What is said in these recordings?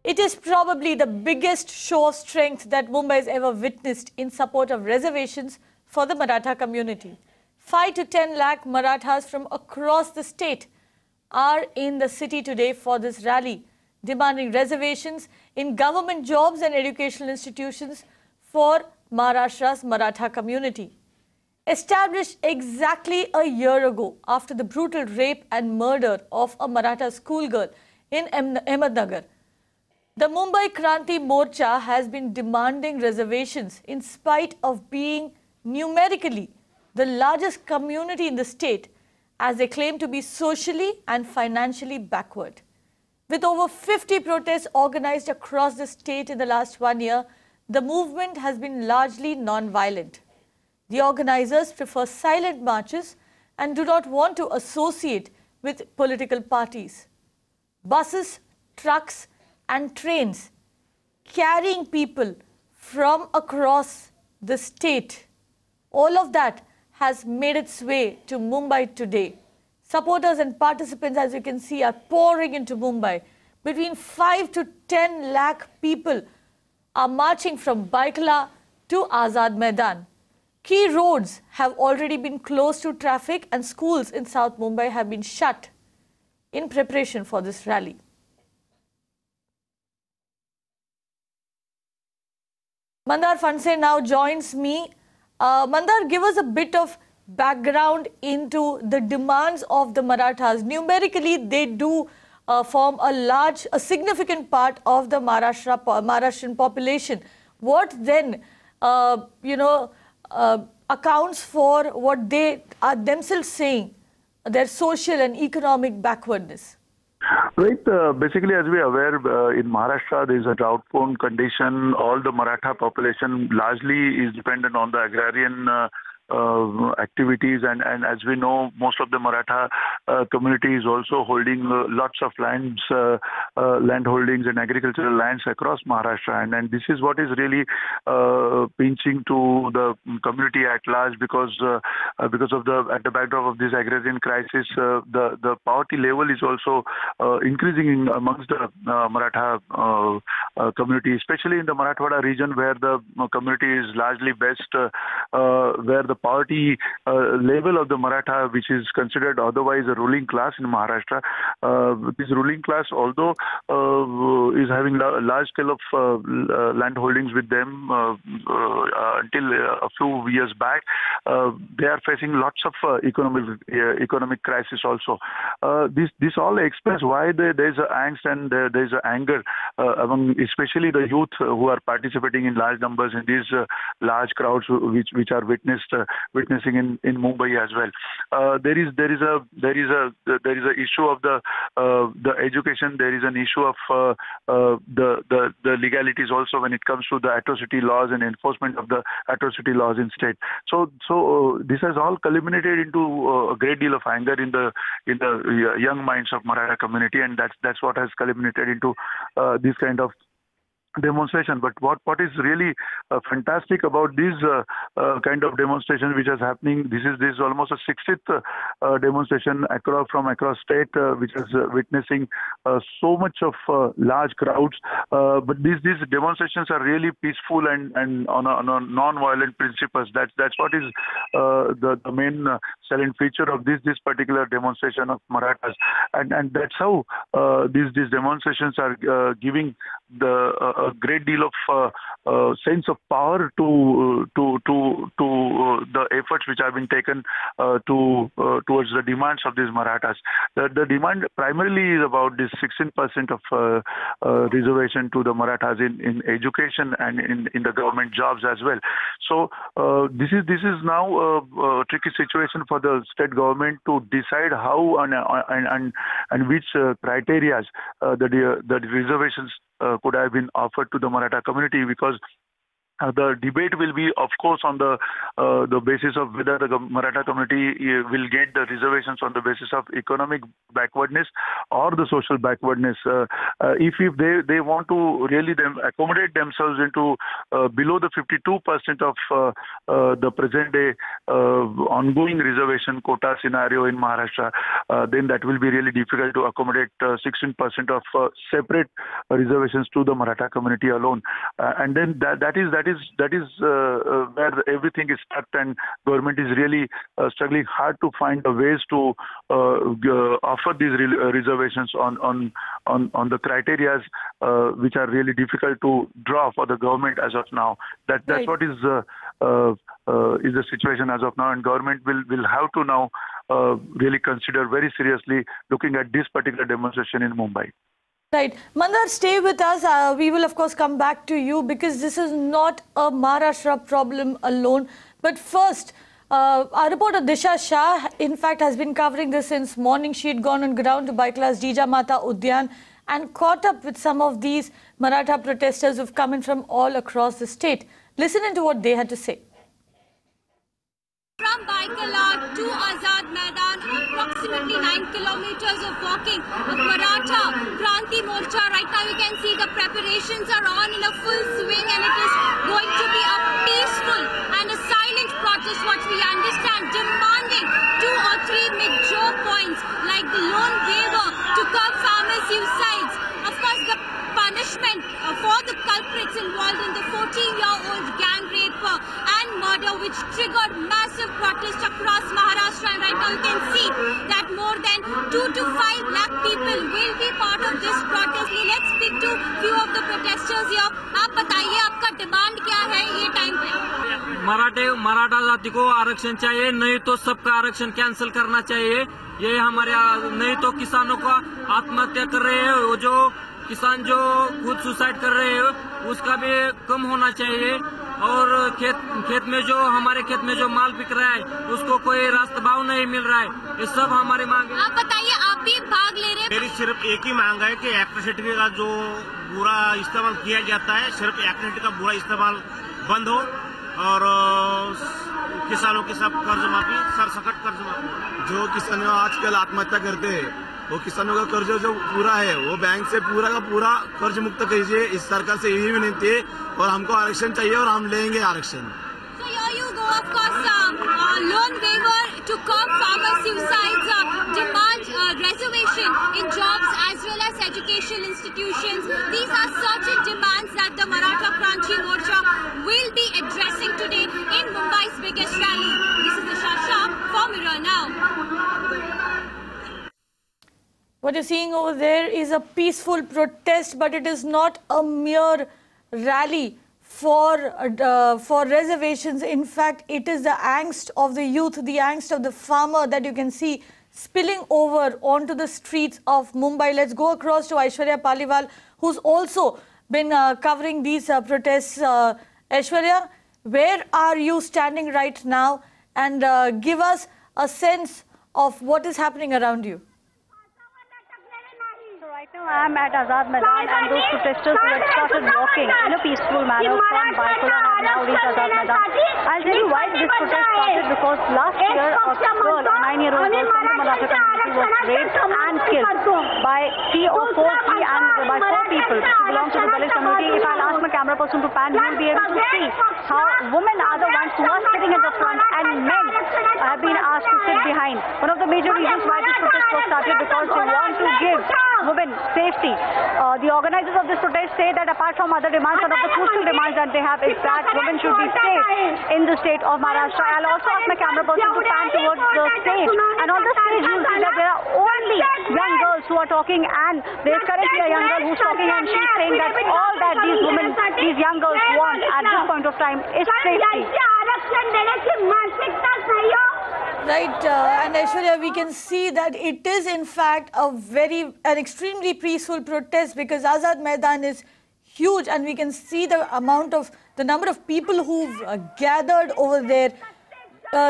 It is probably the biggest show of strength that Mumbai has ever witnessed in support of reservations for the Maratha community. 5 to 10 lakh Marathas from across the state are in the city today for this rally, demanding reservations in government jobs and educational institutions for Maharashtra's Maratha community. Established exactly a year ago after the brutal rape and murder of a Maratha schoolgirl in Ahmednagar, the Mumbai Kranti Morcha has been demanding reservations in spite of being numerically the largest community in the state, as they claim to be socially and financially backward. With over 50 protests organized across the state in the last 1 year, the movement has been largely non-violent. The organizers prefer silent marches and do not want to associate with political parties. Buses, trucks, and trains carrying people from across the state, all of that has made its way to Mumbai today. Supporters and participants, as you can see, are pouring into Mumbai. Between 5 to 10 lakh people are marching from Baikla to Azad Maidan. Key roads have already been closed to traffic and schools in South Mumbai have been shut in preparation for this rally. Mandar Fanse now joins me. Mandar, give us a bit of background into the demands of the Marathas. Numerically, they do form a significant part of the Maharashtrian population. What then, accounts for what they are themselves saying, their social and economic backwardness? Right. Basically, as we are aware, in Maharashtra, there is a drought-prone condition. All the Maratha population largely is dependent on the agrarian activities, and as we know, most of the Maratha community is also holding lots of lands, land holdings and agricultural lands across Maharashtra, and this is what is really pinching to the community at large, because of at the backdrop of this agrarian crisis, the poverty level is also increasing amongst the Maratha community, especially in the Marathwada region, where the community is largely based, where the poverty level of the Maratha, which is considered otherwise a ruling class in Maharashtra. This ruling class, although is having a large scale of land holdings with them until a few years back, they are facing lots of economic crisis also. This all explains why there is angst and there is anger among especially the youth who are participating in large numbers in these large crowds which are witnessing in Mumbai as well. There is a issue of the education. There is an issue of the legalities also when it comes to the atrocity laws and enforcement of the atrocity laws in state. So this has all culminated into a great deal of anger in the young minds of Maratha community, and that's what has culminated into this kind of demonstration. But what is really fantastic about this kind of demonstration which is happening, this is almost a 60th demonstration from across state which is witnessing so much of large crowds. But these demonstrations are really peaceful and on a non-violent principles. That's what is the main salient feature of this particular demonstration of Marathas, and that's how these demonstrations are giving a great deal of sense of power to the efforts which have been taken towards the demands of these Marathas. The demand primarily is about this 16% of reservation to the Marathas in education and in the government jobs as well. So this is now a tricky situation for the state government to decide how and which criteria the reservations could have been offered to the Maratha community, because The debate will be, of course, on the basis of whether the Maratha community will get the reservations on the basis of economic backwardness or the social backwardness. If they want to really accommodate themselves into below the 52% of the present day ongoing reservation quota scenario in Maharashtra, then that will be really difficult to accommodate 16% of separate reservations to the Maratha community alone, and then that is where everything is stuck, and government is really struggling hard to find the ways to offer these reservations on the criterias which are really difficult to draw for the government as of now. That's right. What is the situation as of now, and government will have to now really consider very seriously looking at this particular demonstration in Mumbai. Right. Mandar, stay with us. We will, of course, come back to you because this is not a Maharashtra problem alone. But first, our reporter Disha Shah, in fact, has been covering this since morning. She had gone on ground to Baikla's Jijamata Udyan and caught up with some of these Maratha protesters who've come in from all across the state. Listen into what they had to say. From Baikala to Azad Maidan, approximately 9 kilometers of walking of Maratha Kranti Morcha. Right now you can see the preparations are on in a full swing, and it is going to be a peaceful and a silent protest, what we understand, demanding 2 or 3 major points like the loan waiver to curb farmer suicides. Of course, the punishment for the culprits involved in the 14-year-old gang rape and murder, which triggered massive protests across Maharashtra. And right now you can see that more than 2 to 5 lakh people will be part of this protest. Let's speak to few of the protesters here. आप बताइए आपका demand क्या है ये time पे? मराठा जाति को आरक्षण चाहिए, नहीं तो सबका आरक्षण कैंसिल करना चाहिए। ये हमारे, नहीं तो किसानों का आत्महत्या कर रहे हैं, वो जो किसान जो खुद सुसाइड कर रहे हैं उसका भी कम होना चाहिए, और खेत में जो हमारे खेत में जो माल बिक रहा है उसको कोई रास्ता भाव नहीं मिल रहा है। ये सब हमारी मांग है। आप बताइए, आप भी भाग ले रहे हैं? मेरी सिर्फ एक ही मांग है कि इलेक्ट्रिसिटी का जो बुरा इस्तेमाल किया जाता है, सिर्फ इलेक्ट्रिसिटी का बुरा इस्तेमाल बंद हो, और किसानों की सब कर्ज माफी, सरसकट कर्ज माफी। जो किसान आजकल आत्महत्या करते हैं, वो किसानों का कर्ज जो पूरा है वो बैंक से पूरा का पूरा कर्ज मुक्त कीजिए। इस सरकार से यही विनती है, और हमको आरक्षण चाहिए और हम लेंगे आरक्षण। So here you go, of course, loan waiver to curb farmer suicides, demand reservation in jobs as well as education institutions. These are certain demands that the Maratha Kranti Morcha will be addressing today in Mumbai's biggest rally. This is Disha Shah for Mirror Now. What you're seeing over there is a peaceful protest, but it is not a mere rally for reservations. In fact, it is the angst of the youth, the angst of the farmer that you can see spilling over onto the streets of Mumbai. Let's go across to Aishwarya Paliwal, who's also been covering these protests. Aishwarya, where are you standing right now? And give us a sense of what is happening around you. Right now I am at Azad Maidan, and those protesters who had started walking in a peaceful manner from Baikula have now reached Azad Maidan. I'll tell you why this protest started, because last year a girl, a 9-year-old girl from the Maratha community was raped and killed by 3 or 4 people who belong to the Dalit community. If I'll ask my camera person to pan, you'll be able to see how women are the ones who are sitting in the front and men have been asked to sit behind. One of the major reasons why this protest was started, because they want to give women safety. The organizers of this protest say that apart from other demands, one of the crucial demands that they have is that women should be safe in the state of Maharashtra. I'll also ask my camera person to pan towards the stage, and on the stage you'll see that there are only young girls who are talking, and there's currently a young girl who's talking, and she's saying that all that these women, these young girls want at this point of time is safety. Right, and Aishwarya, we can see that it is in fact an extremely peaceful protest, because Azad Maidan is huge, and we can see the number of people who've gathered over there.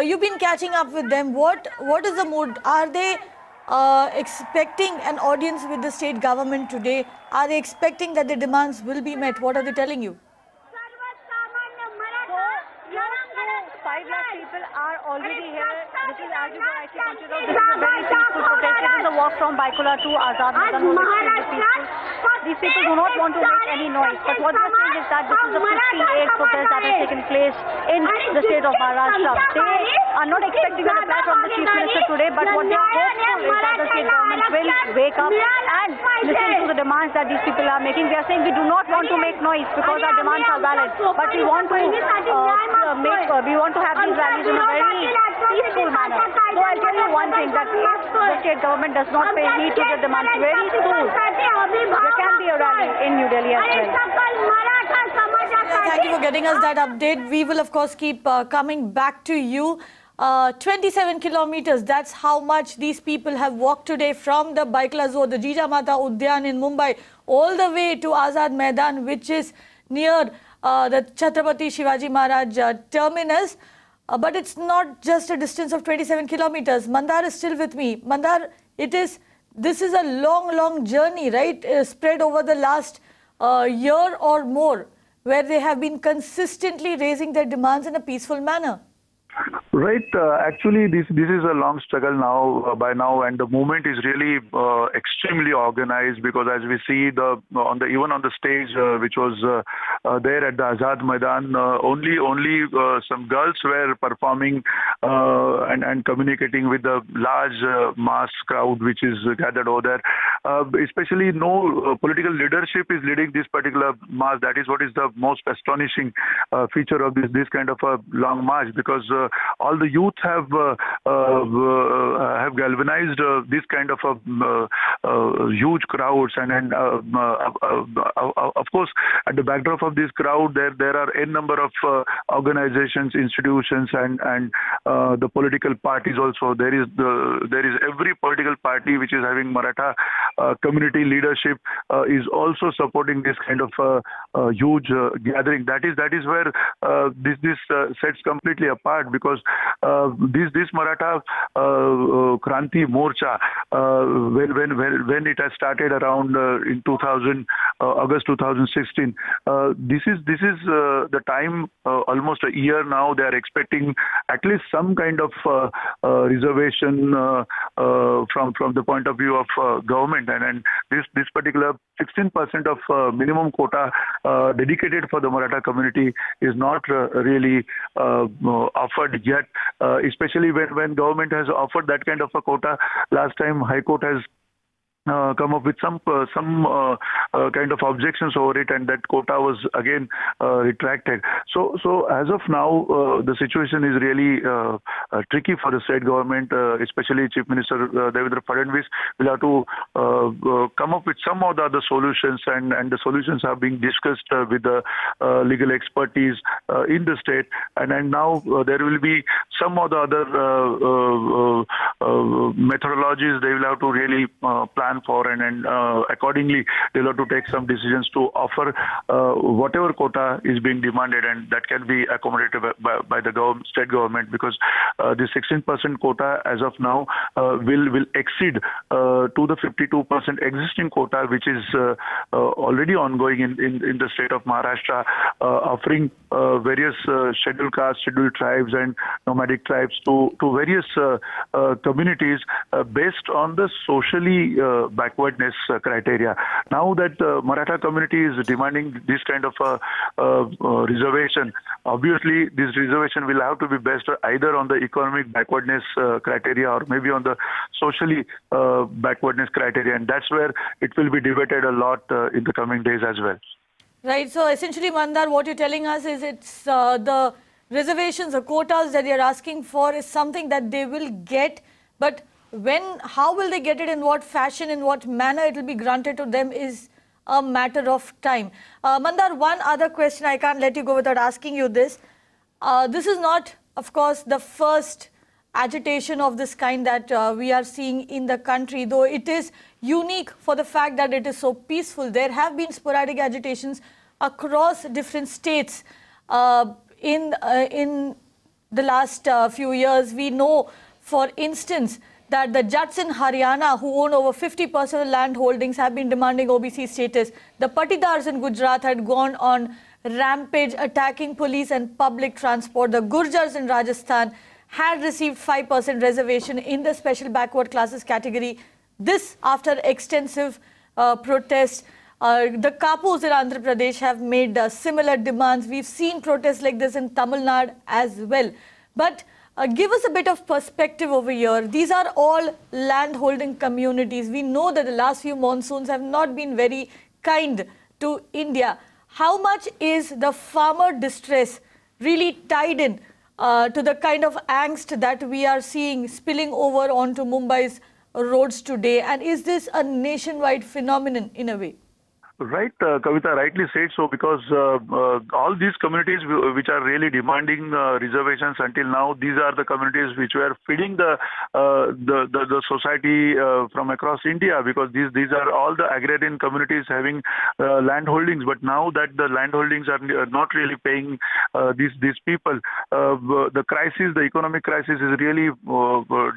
You've been catching up with them. What is the mood? Are they expecting an audience with the state government today? Are they expecting that the demands will be met? What are they telling you? from Baikula to Azad Maidan was extremely peaceful. These people do not want to make any noise, but what they are saying is that this is the 58th protest that has taken place in the state of Maharashtra. They are not expecting a reply from the Chief Minister today, but what they are hopeful is that the state government will wake up and listen to the demands that these people are making. They are saying we do not want to make noise because our demands are valid, but we want to have these rallies in a very peaceful manner. So I'll tell you one thing, that if the state government does not pay heed to the demands very soon, there can be a rally in New Delhi as well. Thank you for getting us that update. We will, of course, keep coming back to you. 27 kilometers, that's how much these people have walked today from the Baikula Zoo, the Jijamata Udyan in Mumbai, all the way to Azad Maidan, which is near the Chhatrapati Shivaji Maharaj terminus. But it's not just a distance of 27 kilometers. Mandar is still with me. Mandar, this is a long journey, right? Spread over the last year or more, where they have been consistently raising their demands in a peaceful manner. Right. Actually, this is a long struggle now by now, and the movement is really extremely organized, because as we see even on the stage which was there at the Azad Maidan, only some girls were performing and communicating with the large mass crowd which is gathered over there. Especially no political leadership is leading this particular march. That is what is the most astonishing feature of this kind of a long march, because all the youth have galvanized this kind of huge crowds, and of course at the backdrop of this crowd there are n number of organizations, institutions, and the political parties also. There is every political party which is having Maratha community leadership is also supporting this kind of huge gathering. That is where this sets completely apart, because this Maratha Kranti Morcha, when it has started around in August 2016, this is the time, almost a year now. They are expecting at least some kind of reservation from the point of view of government, and this particular 16% of minimum quota dedicated for the Maratha community is not really offered yet, especially when government has offered that kind of a quota. Last time High Court has come up with some kind of objections over it, and that quota was again retracted. So as of now, the situation is really tricky for the state government, especially Chief Minister Devendra Fadnavis will have to come up with some of the other solutions, and the solutions are being discussed with the legal expertise in the state, and now there will be some of the other methodologies they will have to really plan for, and accordingly they'll have to take some decisions to offer whatever quota is being demanded, and that can be accommodated by the state government, because the 16% quota as of now will exceed to the 52% existing quota, which is already ongoing in the state of Maharashtra, offering various scheduled castes, scheduled tribes and nomadic tribes to various communities based on the socially backwardness criteria. Now that Maratha community is demanding this kind of reservation, obviously this reservation will have to be based either on the economic backwardness criteria or maybe on the socially backwardness criteria, and that's where it will be debated a lot in the coming days as well. Right. So essentially, Mandar, what you're telling us is it's the reservations or quotas that you're asking for is something that they will get, but how will they get it, in what fashion, in what manner it will be granted to them is a matter of time. Mandar, one other question, I can't let you go without asking you this. This is not, of course, the first agitation of this kind that we are seeing in the country, though it is unique for the fact that it is so peaceful. There have been sporadic agitations across different states in the last few years. We know, for instance, that the Jats in Haryana, who own over 50% of land holdings, have been demanding OBC status. The Patidars in Gujarat had gone on rampage, attacking police and public transport. The Gurjars in Rajasthan had received 5% reservation in the special backward classes category. This after extensive protests. The Kapus in Andhra Pradesh have made similar demands. We've seen protests like this in Tamil Nadu as well. But give us a bit of perspective over here. These are all land-holding communities. We know that the last few monsoons have not been very kind to India. How much is the farmer distress really tied in to the kind of angst that we are seeing spilling over onto Mumbai's roads today? And is this a nationwide phenomenon in a way? Right, Kavita rightly said so, because all these communities which are really demanding reservations until now, these are the communities which were feeding the society from across India, because these are all the agrarian communities having land holdings. But now that the land holdings are not really paying these people, the crisis, the economic crisis is really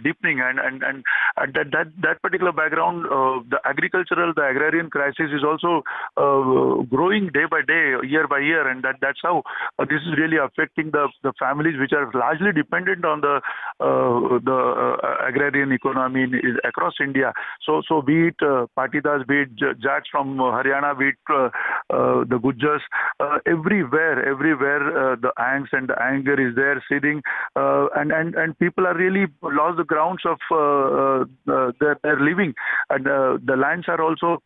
deepening, and that particular background, the agrarian crisis is also growing day by day, year by year, and that's how this is really affecting the families which are largely dependent on the agrarian economy across India. So be it Patidas, be it Jats from Haryana, be it the Gujars, everywhere the angst and the anger is there sitting, and people are really lost the grounds of their living, and the lands are also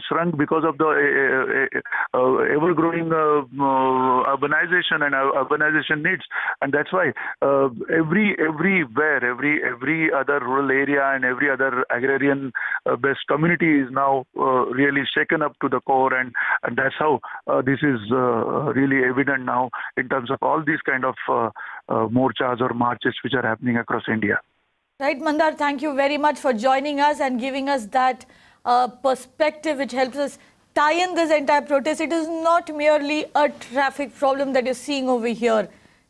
shrunk because of the ever-growing urbanization and urbanization needs, and that's why everywhere, every other rural area and every other agrarian-based community is now really shaken up to the core, and that's how this is really evident now in terms of all these kind of morchas or marches which are happening across India. Right, Mandar, thank you very much for joining us and giving us that perspective which helps us tie in this entire protest. It is not merely a traffic problem that you're seeing over here.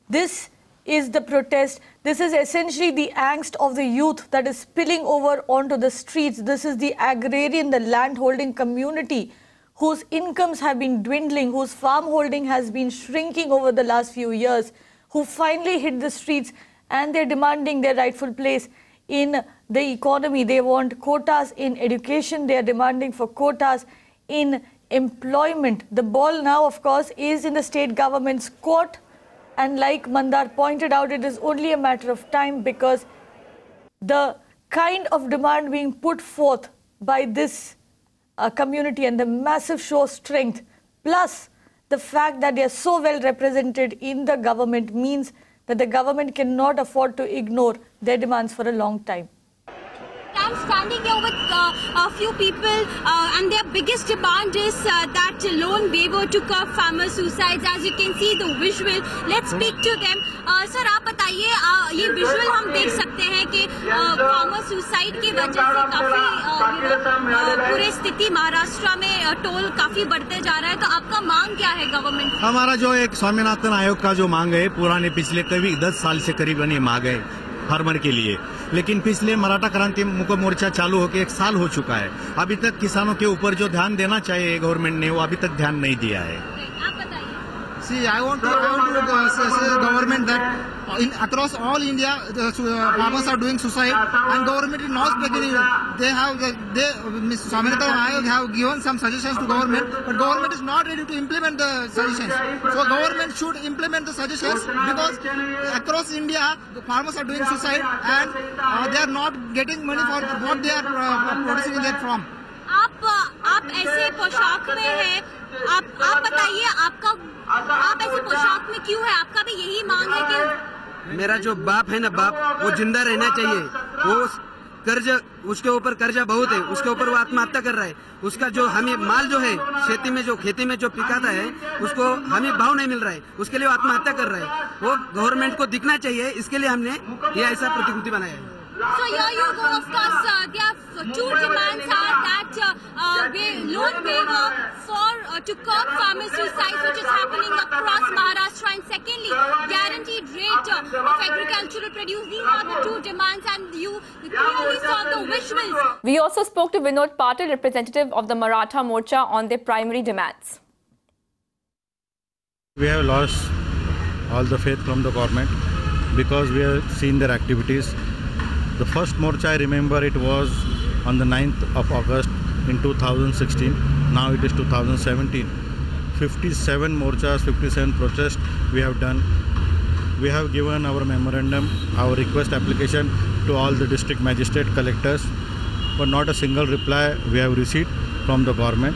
This is the protest. This is essentially the angst of the youth that is spilling over onto the streets. This is the agrarian, the land-holding community whose incomes have been dwindling, whose farm holding has been shrinking over the last few years, who finally hit the streets, and they're demanding their rightful place in the economy. They want quotas in education. They are demanding for quotas in employment. The ball now, of course, is in the state government's court. And like Mandar pointed out, it is only a matter of time, because the kind of demand being put forth by this community and the massive show of strength, plus the fact that they are so well represented in the government, means that the government cannot afford to ignore their demands for a long time. I'm standing here with a few people and their biggest demand is that loan waiver to curb farmer suicides. As you can see the visual, let's speak to them. Sir, आप बताइए, ये visual हम देख सकते हैं कि farmer suicide की वजह से काफी पूरी स्थिति महाराष्ट्र में टोल काफी बढ़ते जा रहा है, तो आपका मांग क्या है गवर्नमेंट? हमारा जो एक स्वामीनाथन आयोग का जो मांग है, पुराने पिछले करीब 10 साल से करीबन ये मांग है फार्मर के लिए, लेकिन पिछले मराठा क्रांति मोर्चा चालू होकर 1 साल हो चुका है। अभी तक किसानों के ऊपर जो ध्यान देना चाहिए गवर्नमेंट ने, वो अभी तक ध्यान नहीं दिया है। आप बताइए। See, I want to say government that across all India, farmers are doing suicide, and government is not taking it. Swaminathan Ayog have given some suggestions to government, but government is not ready to implement the suggestions. So government should implement the suggestions, because across India, the farmers are doing suicide, and they are not getting money for what they are producing their farm. आप ऐसे पोशाक में हैं, आप बताइए, आप ऐसे पोशाक में क्यों है? आपका भी यही मांग है कि मेरा जो बाप है ना, बाप वो जिंदा रहना चाहिए। वो कर्ज, उसके ऊपर कर्जा बहुत है, उसके ऊपर वो आत्महत्या कर रहा है। उसका जो हमें माल जो है खेती में जो पिकाता है, उसको हमें भाव नहीं मिल रहा है, उसके लिए वो आत्महत्या कर रहा है। वो गवर्नमेंट को दिखना चाहिए, इसके लिए हमने ये ऐसा प्रतिकृति बनाया है। So here you go. Of course, there are two demands are that loan waiver for to curb farmer suicide, which is happening across Maharashtra, and secondly, guaranteed rate of agricultural produce. These are the two demands, and you clearly saw the visuals. We also spoke to Vinod Patil, representative of the Maratha Morcha, on their primary demands. We have lost all the faith from the government because we have seen their activities. The first morcha, I remember, it was on the 9th of August in 2016. Now it is 2017. 57 morchas, 57 protests we have done. We have given our memorandum, our request application to all the district magistrate collectors, but not a single reply we have received from the government.